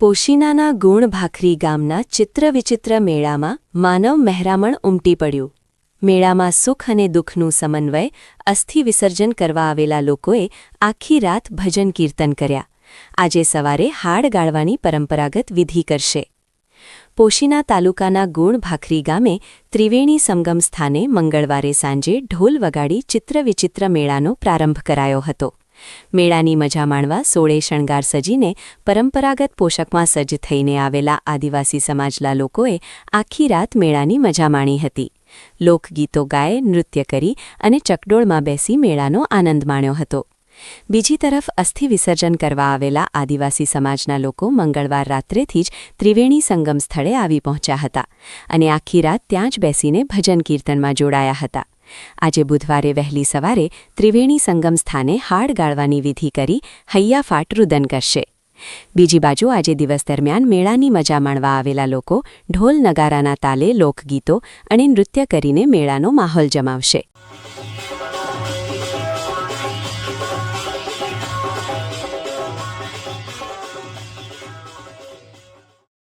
પોશીનાના ગુણ ભાખરી ગામના ચિત્રવિચિત્ર મેળામાં માનવ મહેરામણ ઉમટી પડ્યું. મેળામાં સુખ અને દુઃખનું સમન્વય અસ્થિ વિસર્જન કરવા આવેલા લોકોએ આખી રાત ભજન કીર્તન કર્યા. આજે સવારે હાડ ગાળવાની પરંપરાગત વિધિ કરશે. પોશીના તાલુકાના ગુણ ભાખરી ગામે ત્રિવેણી સંગમ સ્થાને મંગળવારે સાંજે ઢોલ વગાડી ચિત્રવિચિત્ર મેળાનો પ્રારંભ કરાયો હતો. મેળાની મજા માણવા સોળે શણગાર સજીને પરંપરાગત પોશાકમાં સજ્જ થઈને આવેલા આદિવાસી સમાજના લોકોએ આખી રાત મેળાની મજા માણી હતી. લોકગીતો ગાય, નૃત્ય કરી અને ચકડોળમાં બેસી મેળાનો આનંદ માણ્યો હતો. બીજી તરફ અસ્થિ વિસર્જન કરવા આવેલા આદિવાસી સમાજના લોકો મંગળવાર રાત્રેથી જ ત્રિવેણી સંગમ સ્થળે આવી પહોંચ્યા હતા અને આખી રાત ત્યાં જ બેસીને ભજન કીર્તનમાં જોડાયા હતા. આજે બુધવારે વહેલી સવારે ત્રિવેણી સંગમ સ્થાને હાડ ગાળવાની વિધિ કરી હૈયાફાટ રુદન કરશે. બીજી બાજુ આજે દિવસ દરમિયાન મેળાની મજા માણવા આવેલા લોકો ઢોલ નગારાના તાલે લોકગીતો અને નૃત્ય કરીને મેળાનો માહોલ જમાવશે.